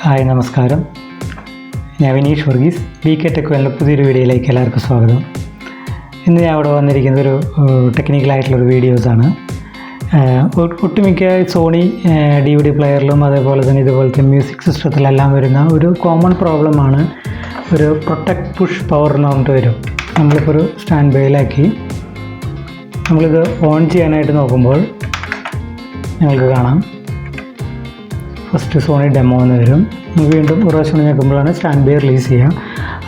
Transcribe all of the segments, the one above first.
Hi നമസ്കാരം, ഞാൻ Vineesh Varghese. BK Tech World പുതിയൊരു വീഡിയോയിലേക്ക് എല്ലാവർക്കും സ്വാഗതം. ഇന്ന് ഞാൻ ഇവിടെ വന്നിരിക്കുന്നതൊരു ടെക്നിക്കലായിട്ടുള്ളൊരു വീഡിയോസാണ്. ഒട്ടുമിക്ക സോണി DVD പ്ലെയറിലും അതേപോലെ തന്നെ ഇതുപോലത്തെ മ്യൂസിക് സിസ്റ്റത്തിലെല്ലാം വരുന്ന ഒരു കോമൺ പ്രോബ്ലമാണ് ഒരു പ്രൊട്ടക്ട് പുഷ് പവർ എന്ന് പറഞ്ഞിട്ട് വരും. നമ്മളിപ്പോൾ ഒരു സ്റ്റാൻഡ് ബൈയിലാക്കി നമ്മളിത് ഓൺ ചെയ്യാനായിട്ട് നോക്കുമ്പോൾ നിങ്ങൾക്ക് കാണാം ഫസ്റ്റ് സോണി ഡെമോ എന്ന് വരും. വീണ്ടും ഒരു പ്രാവശ്യം ഞെക്കുമ്പോഴാണ് സ്റ്റാൻഡ് ബൈ റിലീസ് ചെയ്യുക.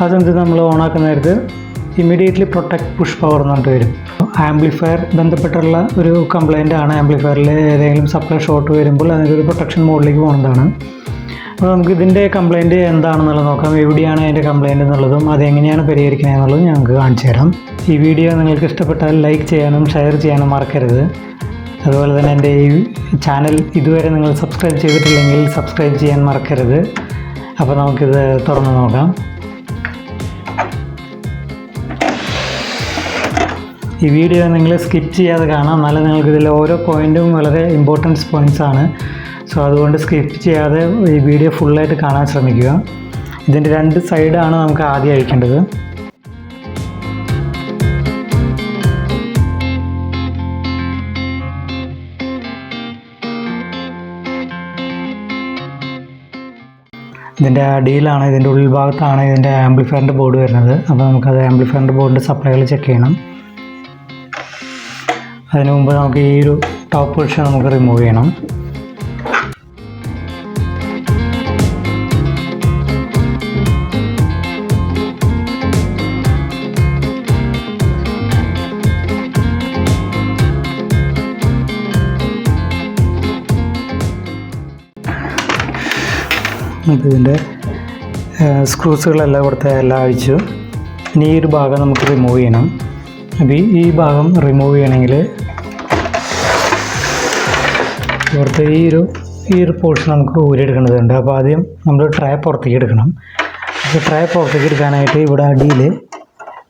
ആ സമയത്ത് നമ്മൾ ഓണാക്കുന്ന നേരത്ത് ഇമ്മീഡിയറ്റ്ലി പ്രൊട്ടക്ട് പുഷ് പവർ എന്ന് പറഞ്ഞിട്ട് വരും. ആംപ്ലിഫയർ ബന്ധപ്പെട്ടുള്ള ഒരു കംപ്ലയിൻ്റ് ആണ്. ആംപ്ലിഫയറിൽ ഏതെങ്കിലും സപ്ലൈ ഷോർട്ട് വരുമ്പോൾ അതിനൊരു പ്രൊട്ടക്ഷൻ മോഡിലേക്ക് പോകുന്നതാണ്. അപ്പോൾ നമുക്ക് ഇതിൻ്റെ കംപ്ലയിൻറ്റ് എന്താണെന്നുള്ളത് നോക്കാം. എവിടെയാണ് അതിൻ്റെ കംപ്ലയിൻറ്റ് എന്നുള്ളതും അതെങ്ങനെയാണ് പരിഹരിക്കുന്നത് എന്നുള്ളതും ഞങ്ങൾക്ക് കാണിച്ചു തരാം. ഈ വീഡിയോ നിങ്ങൾക്ക് ഇഷ്ടപ്പെട്ടാൽ ലൈക്ക് ചെയ്യാനും ഷെയർ ചെയ്യാനും മറക്കരുത്. അതുപോലെ തന്നെ എൻ്റെ ഈ ചാനൽ ഇതുവരെ നിങ്ങൾ സബ്സ്ക്രൈബ് ചെയ്തിട്ടില്ലെങ്കിൽ സബ്സ്ക്രൈബ് ചെയ്യാൻ മറക്കരുത്. അപ്പോൾ നമുക്കിത് തുറന്ന് നോക്കാം. ഈ വീഡിയോ നിങ്ങൾ സ്കിപ്പ് ചെയ്യാതെ കാണാം. എന്നാലും നിങ്ങൾക്കിതിൽ ഓരോ പോയിൻറ്റും വളരെ ഇമ്പോർട്ടൻസ് പോയിൻറ്റ്സ് ആണ്. സോ അതുകൊണ്ട് സ്കിപ്പ് ചെയ്യാതെ ഈ വീഡിയോ ഫുള്ളായിട്ട് കാണാൻ ശ്രമിക്കുക. ഇതിൻ്റെ രണ്ട് സൈഡാണ് നമുക്ക് ആദ്യം അഴിക്കേണ്ടത്. ഇതിൻ്റെ അടിയിലാണ്, ഇതിൻ്റെ ഉൾഭാഗത്താണ് ഇതിൻ്റെ ആംപ്ലിഫയറിൻ്റെ ബോർഡ് വരുന്നത്. അപ്പോൾ നമുക്കത് ആംപ്ലിഫയറിൻ്റെ ബോർഡിൻ്റെ സപ്ലൈകൾ ചെക്ക് ചെയ്യണം. അതിനു മുമ്പ് നമുക്ക് ഈ ഒരു ടോപ്പ് പോർഷൻ നമുക്ക് റിമൂവ് ചെയ്യണം. അപ്പോൾ ഇതിൻ്റെ സ്ക്രൂസുകളെല്ലാം ഇവിടുത്തെ എല്ലാം അഴിച്ചു. ഇനി ഈ ഒരു ഭാഗം നമുക്ക് റിമൂവ് ചെയ്യണം. അപ്പോൾ ഈ ഭാഗം റിമൂവ് ചെയ്യണമെങ്കിൽ ഇവിടുത്തെ ഈ ഒരു പോർഷൻ നമുക്ക് ഊരിയെടുക്കേണ്ടതുണ്ട്. അപ്പോൾ ആദ്യം നമ്മൾ ട്രേ പുറത്തേക്ക് എടുക്കണം. അപ്പോൾ ട്രേ പുറത്തേക്ക് എടുക്കാനായിട്ട് ഇവിടെ അടിയിൽ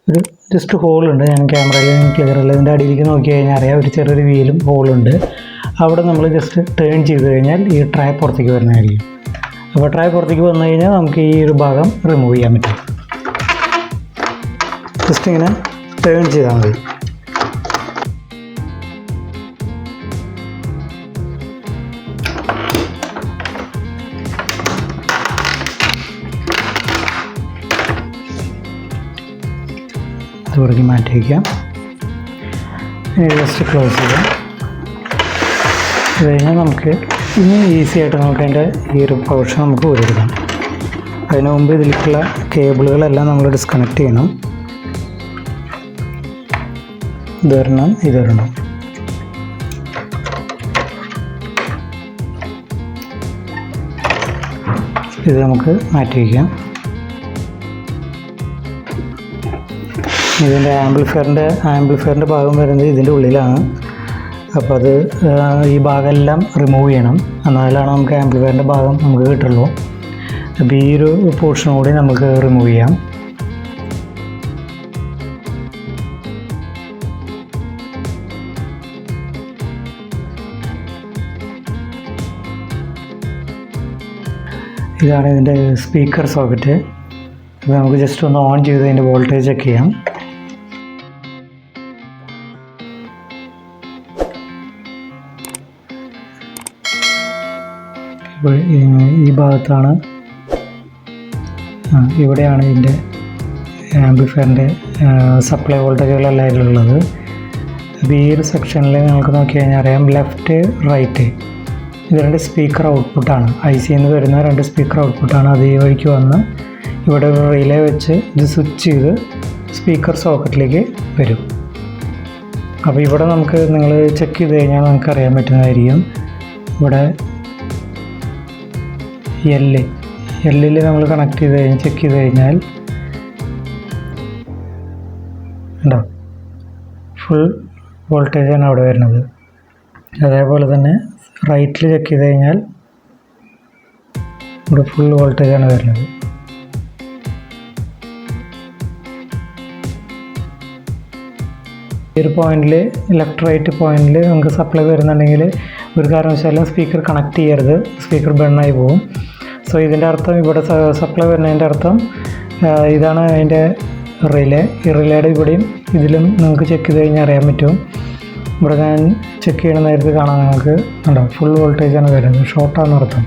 ഒരു ജസ്റ്റ് ഹോളുണ്ട്. ഞാൻ ക്യാമറയിൽ ക്ലിയർ അല്ല, ഇതിൻ്റെ അടിയിലേക്ക് നോക്കി കഴിഞ്ഞാൽ അറിയാം ഒരു ചെറിയൊരു വീലും ഹോളുണ്ട്. അവിടെ നമ്മൾ ജസ്റ്റ് ടേൺ ചെയ്ത് കഴിഞ്ഞാൽ ഈ ട്രേ പുറത്തേക്ക് വരുന്നതായിരിക്കും. അപ്പോൾ ട്രേ പുറത്തേക്ക് വന്നു കഴിഞ്ഞാൽ നമുക്ക് ഈ ഒരു ഭാഗം റിമൂവ് ചെയ്യാൻ പറ്റും. ജസ്റ്റ് ഇങ്ങനെ ടേൺ ചെയ്താൽ മതി. അത് പുറകെ മാറ്റി വയ്ക്കാം. ജസ്റ്റ് ക്ലോസ് ചെയ്യാം. ഇത് കഴിഞ്ഞാൽ നമുക്ക് ഇനി ഈസി ആയിട്ട് നമുക്ക് അതിൻ്റെ ഈ ഒരു പോർഷൻ നമുക്ക് ഊരിയെടുക്കാം. അതിന് മുമ്പ് ഇതിലേക്കുള്ള കേബിളുകളെല്ലാം നമ്മൾ ഡിസ്കണക്ട് ചെയ്യണം. ഇതൊരെണ്ണം ഇതൊരെണ്ണം. ഇത് നമുക്ക് മാറ്റി വയ്ക്കാം. ഇതിൻ്റെ ആംപ്ലിഫയറിൻ്റെ ഭാഗം വരുന്നത് ഇതിൻ്റെ ഉള്ളിലാണ്. അപ്പോൾ അത് ഈ ഭാഗമെല്ലാം റിമൂവ് ചെയ്യണം. എന്നാലാണ് നമുക്ക് ആംപ്ലിഫയറിൻ്റെ ഭാഗം നമുക്ക് കിട്ടുള്ളൂ. അപ്പോൾ ഈ ഒരു പോർഷൻ കൂടി നമുക്ക് റിമൂവ് ചെയ്യാം. ഇതാണ് ഇതിൻ്റെ സ്പീക്കർ സോക്കറ്റ്. അപ്പോൾ നമുക്ക് ജസ്റ്റ് ഒന്ന് ഓൺ ചെയ്ത് അതിൻ്റെ വോൾട്ടേജ് ചെക്ക് ചെയ്യാം. ഈ ഭാഗത്താണ്, ഇവിടെയാണ് ഇതിൻ്റെ ആംപ്ലിഫയറിൻ്റെ സപ്ലൈ വോൾട്ടേജുകളെല്ലാം ഇതിലുള്ളത്. അപ്പോൾ ഈ ഒരു സെക്ഷനിൽ നമുക്ക് നോക്കി കഴിഞ്ഞാൽ അറിയാം ലെഫ്റ്റ് റൈറ്റ് ഇത് രണ്ട് സ്പീക്കർ ഔട്ട്പുട്ടാണ്. IC എന്ന് വരുന്ന രണ്ട് സ്പീക്കർ ഔട്ട്പുട്ടാണ്. അത് ഈ വഴിക്ക് വന്ന് ഇവിടെ ഒരു റിലേ വെച്ച് ഇത് സ്വിച്ച് ചെയ്ത് സ്പീക്കർ സോക്കറ്റിലേക്ക് വരും. അപ്പോൾ ഇവിടെ നമുക്ക് നിങ്ങൾ ചെക്ക് ചെയ്ത് കഴിഞ്ഞാൽ നമുക്ക് അറിയാൻ പറ്റുന്നതായിരിക്കും. ഇവിടെ എല്ലിൽ നമ്മൾ കണക്ട് ചെയ്ത് കഴിഞ്ഞ് ചെക്ക് ചെയ്ത് കഴിഞ്ഞാൽ ഉണ്ടോ ഫുൾ വോൾട്ടേജാണ് അവിടെ വരുന്നത്. അതേപോലെ തന്നെ റൈറ്റിൽ ചെക്ക് ചെയ്ത് കഴിഞ്ഞാൽ ഇവിടെ ഫുൾ വോൾട്ടേജാണ് വരുന്നത്. ഈ ഒരു പോയിന്റിൽ ലെഫ്റ്റ് റൈറ്റ് പോയിന്റിൽ നമുക്ക് സപ്ലൈ വരുന്നുണ്ടെങ്കിൽ ഒരു കാരണവശാലും സ്പീക്കർ കണക്ട് ചെയ്യരുത്, സ്പീക്കർ ബേണായി പോകും. സോ സോ ഇതിൻ്റെ അർത്ഥം ഇവിടെ സപ്ലൈ വരുന്നതിൻ്റെ അർത്ഥം ഇതാണ് അതിൻ്റെ റിലേ. ഈ റിലേയുടെ ഇവിടെയും ഇതിലും നിങ്ങൾക്ക് ചെക്ക് ചെയ്ത് കഴിഞ്ഞാൽ അറിയാൻ പറ്റും. ഇവിടെ ഞാൻ ചെക്ക് ചെയ്യണ നേരത്തെ കാണാൻ നിങ്ങൾക്ക് ഉണ്ടാവും ഫുൾ വോൾട്ടേജാണ് വരുന്നത്, ഷോർട്ടാണെന്ന് അർത്ഥം.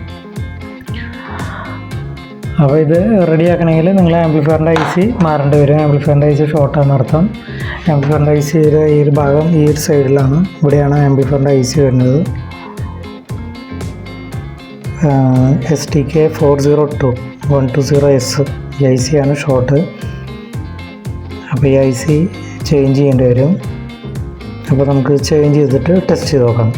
അപ്പോൾ ഇത് റെഡിയാക്കണമെങ്കിൽ നിങ്ങൾ ആംപ്ലിഫയറിൻ്റെ ഐ സി മാറേണ്ടി വരും. ആംപ്ലിഫയറിൻ്റെ ഐ സി ഷോർട്ടാണെന്ന് അർത്ഥം. ആംപ്ലിഫയറിൻ്റെ ഐ സിയുടെ ഈ ഒരു ഭാഗം ഈ ഒരു സൈഡിലാണ്, ഇവിടെയാണ് ആംപ്ലിഫയറിൻ്റെ ഐ സി വരുന്നത്. STK402120S ഈ ഐ സി ആണ് ഷോർട്ട്. അപ്പോൾ ഈ ഐ സി ചേഞ്ച് ചെയ്യേണ്ടി വരും. അപ്പോൾ നമുക്ക് ചേഞ്ച് ചെയ്തിട്ട് ടെസ്റ്റ് ചെയ്ത് നോക്കാം.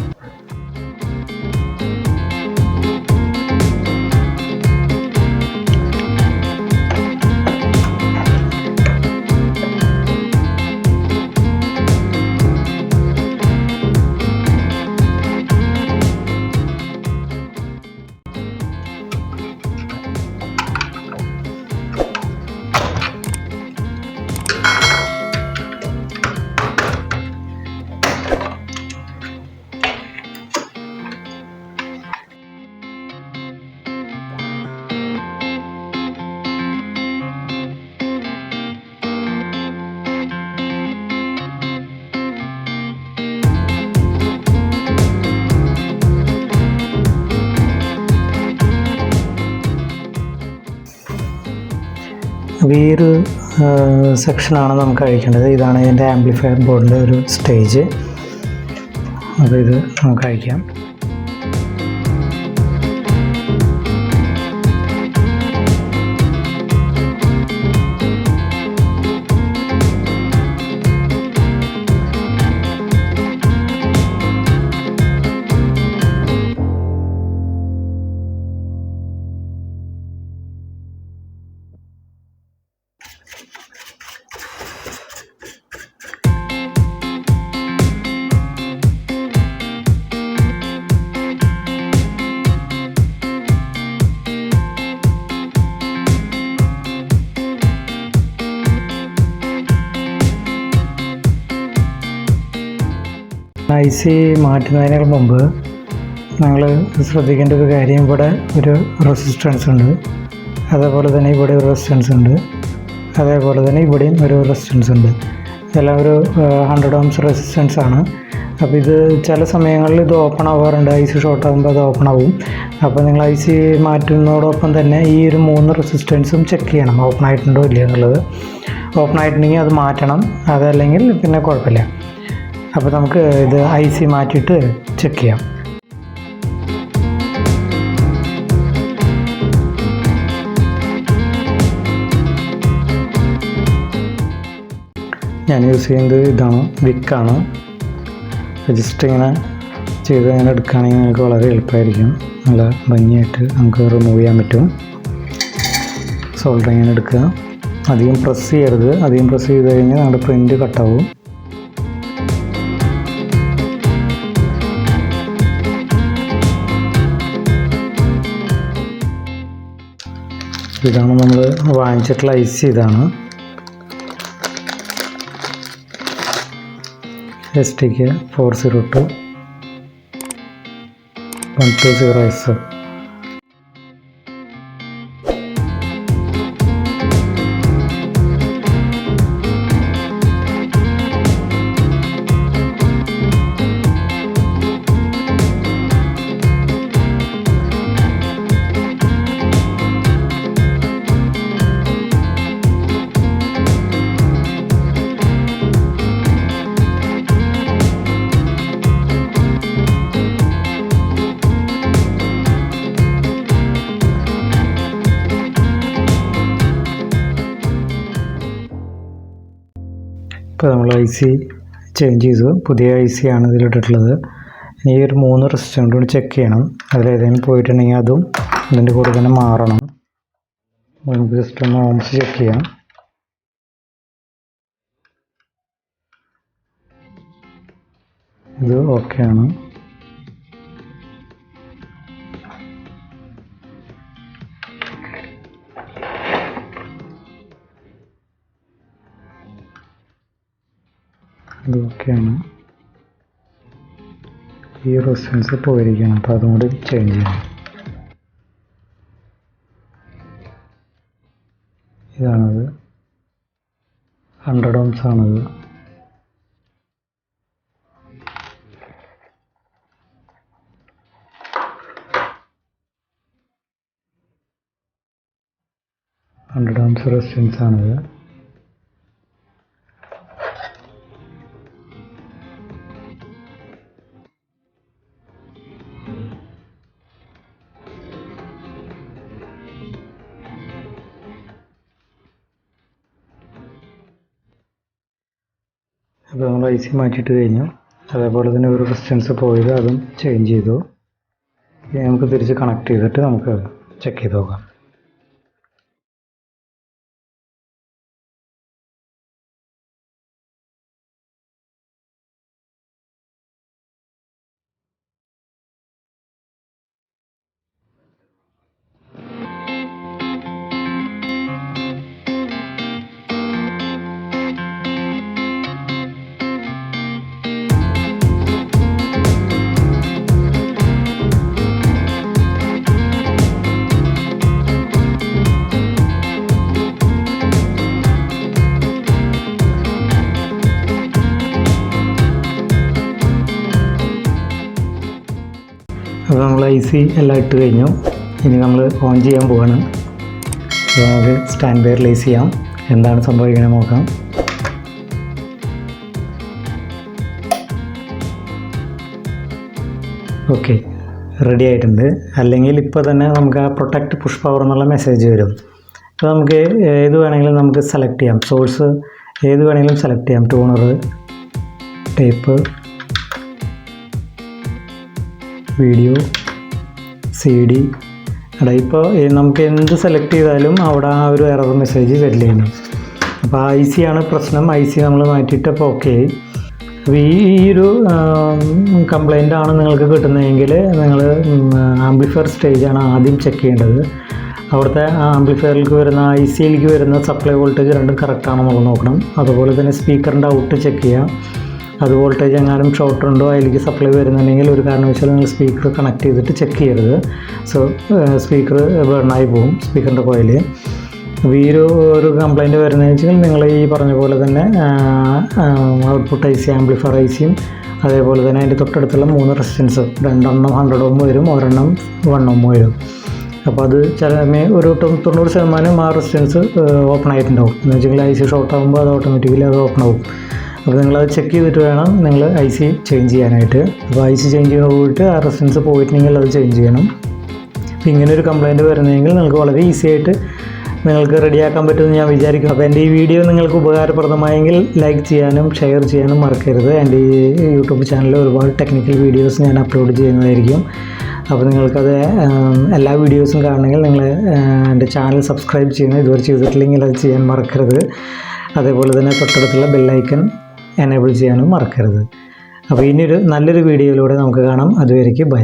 അപ്പോൾ ഈ ഒരു സെക്ഷനാണ് നമുക്ക് അഴിക്കേണ്ടത്. ഇതാണ് ഇതിൻ്റെ ആംപ്ലിഫയർ ബോർഡിൻ്റെ ഒരു സ്റ്റേജ്. അപ്പോൾ ഇത് നമുക്ക് അഴിക്കാം. ഐ സി മാറ്റുന്നതിന് മുമ്പ് നിങ്ങൾ ശ്രദ്ധിക്കേണ്ട ഒരു കാര്യം, ഇവിടെ ഒരു റെസിസ്റ്റൻസ് ഉണ്ട്, അതേപോലെ തന്നെ ഇവിടെ ഒരു റെസിസ്റ്റൻസ് ഉണ്ട്, അതേപോലെ തന്നെ ഇവിടെയും ഒരു റെസിസ്റ്റൻസ് ഉണ്ട്. ഇതെല്ലാം ഒരു 100 ohms റെസിസ്റ്റൻസ് ആണ്. അപ്പോൾ ഇത് ചില സമയങ്ങളിൽ ഇത് ഓപ്പൺ ആവാറുണ്ട്. ഐ സി ഷോർട്ട് ആകുമ്പോൾ അത് ഓപ്പൺ ആവും. അപ്പോൾ നിങ്ങൾ ഐ സി മാറ്റുന്നതോടൊപ്പം തന്നെ ഈ ഒരു 3 റെസിസ്റ്റൻസും ചെക്ക് ചെയ്യണം, ഓപ്പൺ ആയിട്ടുണ്ടോ ഇല്ല എന്നുള്ളത്. ഓപ്പൺ ആയിട്ടുണ്ടെങ്കിൽ അത് മാറ്റണം, അതല്ലെങ്കിൽ പിന്നെ കുഴപ്പമില്ല. അപ്പോൾ നമുക്ക് ഇത് ഐ സി മാറ്റിയിട്ട് ചെക്ക് ചെയ്യാം. ഞാൻ യൂസ് ചെയ്യുന്നത് ഇതാണ്, വിക്കാണ്. ജസ്റ്റ് ഇങ്ങനെ ചെയ്ത് ഇങ്ങനെ എടുക്കുകയാണെങ്കിൽ നിങ്ങൾക്ക് വളരെ എളുപ്പമായിരിക്കും. നല്ല ഭംഗിയായിട്ട് നമുക്ക് റിമൂവ് ചെയ്യാൻ പറ്റും. സോൾഡർ ഇങ്ങനെ എടുക്കുക, അധികം പ്രസ് ചെയ്യരുത്. അധികം പ്രസ് ചെയ്ത് കഴിഞ്ഞാൽ നമ്മുടെ പ്രിൻ്റ് കട്ടാവും. ഇതാണ് നമ്മൾ വാങ്ങിച്ചിട്ടുള്ള ഐ സി. ഇതാണ് STK402120S. ഇപ്പോൾ നമ്മൾ ഐ സി ചേഞ്ച് ചെയ്തു, പുതിയ ഐ സി ആണ് ഇതിലിട്ടിട്ടുള്ളത്. ഈ ഒരു 3 റെസിസ്റ്റൻസ് കൂടി ചെക്ക് ചെയ്യണം. അതിലേതെങ്കിലും പോയിട്ടുണ്ടെങ്കിൽ അതും ഇതിൻ്റെ കൂടെ തന്നെ മാറണം. നമുക്ക് ജസ്റ്റ് ഒന്ന് ഓംസ് ചെക്ക് ചെയ്യാം. ഇത് ഓക്കെയാണ്. ഇത് ഓക്കെയാണ്. ഈ റെസിസ്റ്റൻസ് പോയിരിക്കുകയാണ്, അപ്പോൾ അതും കൂടി ചേഞ്ച് ചെയ്യണം. ഇതാണത് 100 ohms ആണത്. റെസിസ്റ്റൻസ് ആണത്. അപ്പോൾ നമ്മൾ ഐ സി മാറ്റിയിട്ട് കഴിഞ്ഞു. അതേപോലെ തന്നെ ഒരു റെസിസ്റ്റൻസ് പോയത് അതും ചേഞ്ച് ചെയ്തു. ഇനി നമുക്ക് തിരിച്ച് കണക്ട് ചെയ്തിട്ട് നമുക്ക് ചെക്ക് ചെയ്ത് നോക്കാം. അപ്പോൾ നമ്മൾ ഐ സി എല്ലാം ഇട്ട് കഴിഞ്ഞു. ഇനി നമ്മൾ ഓൺ ചെയ്യാൻ പോവാണ്. അപ്പോൾ നമുക്ക് സ്റ്റാൻഡ് ബൈ റിലീസ് ചെയ്യാം. എന്താണ് സംഭവിക്കുന്നത് നോക്കാം. ഓക്കെ, റെഡി ആയിട്ടുണ്ട്. അല്ലെങ്കിൽ ഇപ്പോൾ തന്നെ നമുക്ക് ആ പ്രൊട്ടക്റ്റ് പുഷ് പവർ എന്നുള്ള മെസ്സേജ് വരും. അപ്പോൾ നമുക്ക് ഏത് വേണമെങ്കിലും നമുക്ക് സെലക്ട് ചെയ്യാം. സോഴ്സ് ഏത് വേണമെങ്കിലും സെലക്ട് ചെയ്യാം. Tuner, tape, video, CD. ഇപ്പോൾ നമുക്ക് എന്ത് സെലക്ട് ചെയ്താലും അവിടെ ആ ഒരു എറർ മെസ്സേജ് വരില്ലാണ്. അപ്പോൾ ഐ സി ആണ് പ്രശ്നം. ഐ സി നമ്മൾ മാറ്റിയിട്ട് അപ്പോൾ ഓക്കെ ആയി. അപ്പോൾ ഈ ഒരു കംപ്ലൈൻ്റ് ആണ് നിങ്ങൾക്ക് കിട്ടുന്നതെങ്കിൽ നിങ്ങൾ ആംപ്ലിഫയർ സ്റ്റേജാണ് ആദ്യം ചെക്ക് ചെയ്യേണ്ടത്. അവിടുത്തെ ആംപ്ലിഫയറിലേക്ക് വരുന്ന ഐ സിയിലേക്ക് വരുന്ന സപ്ലൈ വോൾട്ടേജ് രണ്ടും കറക്റ്റാണെന്നുള്ളത് നോക്കണം. അതുപോലെ തന്നെ സ്പീക്കറിൻ്റെ ഔട്ട് ചെക്ക് ചെയ്യാം. അത് വോൾട്ടേജ് എങ്ങാനും ഷോർട്ട് ഉണ്ടോ അതിലേക്ക് സപ്ലൈ വരുന്നുണ്ടെങ്കിൽ ഒരു കാരണവശാലും നിങ്ങൾ സ്പീക്കർ കണക്ട് ചെയ്തിട്ട് ചെക്ക് ചെയ്യരുത്. സോ സ്പീക്കർ ബേണായി പോകും, സ്പീക്കറിൻ്റെ കോയിൽ. അപ്പോൾ ഈ ഒരു കംപ്ലൈൻറ്റ് വരുന്നതെന്ന് വെച്ചാൽ നിങ്ങൾ ഈ പറഞ്ഞ പോലെ തന്നെ output I C, amplifier I സിയും അതേപോലെ തന്നെ അതിൻ്റെ തൊട്ടടുത്തുള്ള 3 റെസിസ്റ്റൻസ്, 2 100 ohm വരും, 1 1 ohm വരും. അപ്പോൾ അത് ഒരു 90% ആ റെസിസ്റ്റൻസ് ഓപ്പൺ ആയിട്ടുണ്ടാവും. എന്ന് വെച്ചെങ്കിൽ ഐ സി ഷോർട്ട് ആകുമ്പോൾ അത് ഓട്ടോമാറ്റിക്കലി അത് ഓപ്പൺ ആവും. അപ്പോൾ നിങ്ങളത് ചെക്ക് ചെയ്തിട്ട് വേണം നിങ്ങൾ ഐ സി ചേഞ്ച് ചെയ്യാനായിട്ട്. അപ്പോൾ ഐ സി ചേഞ്ച് ചെയ്യുന്ന പോയിട്ട് ആ റെസിസ്റ്റൻസ് പോയിട്ടുണ്ടെങ്കിൽ അത് ചേഞ്ച് ചെയ്യണം. അപ്പോൾ ഇങ്ങനെ ഒരു കംപ്ലൈൻറ്റ് വരുന്നതെങ്കിൽ നിങ്ങൾക്ക് വളരെ ഈസി ആയിട്ട് നിങ്ങൾക്ക് റെഡിയാക്കാൻ പറ്റുമെന്ന് ഞാൻ വിചാരിക്കുന്നു. അപ്പോൾ എൻ്റെ ഈ വീഡിയോ നിങ്ങൾക്ക് ഉപകാരപ്രദമായെങ്കിൽ ലൈക്ക് ചെയ്യാനും ഷെയർ ചെയ്യാനും മറക്കരുത്. എൻ്റെ ഈ യൂട്യൂബ് ചാനലിൽ ഒരുപാട് ടെക്നിക്കൽ വീഡിയോസ് ഞാൻ അപ്ലോഡ് ചെയ്യുന്നതായിരിക്കും. അപ്പോൾ നിങ്ങൾക്കത് എല്ലാ വീഡിയോസും കാണണമെങ്കിൽ നിങ്ങൾ എൻ്റെ ചാനൽ സബ്സ്ക്രൈബ് ചെയ്യണം. ഇതുവരെ ചെയ്തിട്ടില്ലെങ്കിൽ അത് ചെയ്യാൻ മറക്കരുത്. അതേപോലെ തന്നെ തൊട്ടടുത്തുള്ള ബെല്ലൈക്കൺ എനേബിൾ ചെയ്യാനും മറക്കരുത്. അപ്പോൾ ഇനിയൊരു നല്ലൊരു വീഡിയോയിലൂടെ നമുക്ക് കാണാം. അതുവരേക്ക് ബൈ.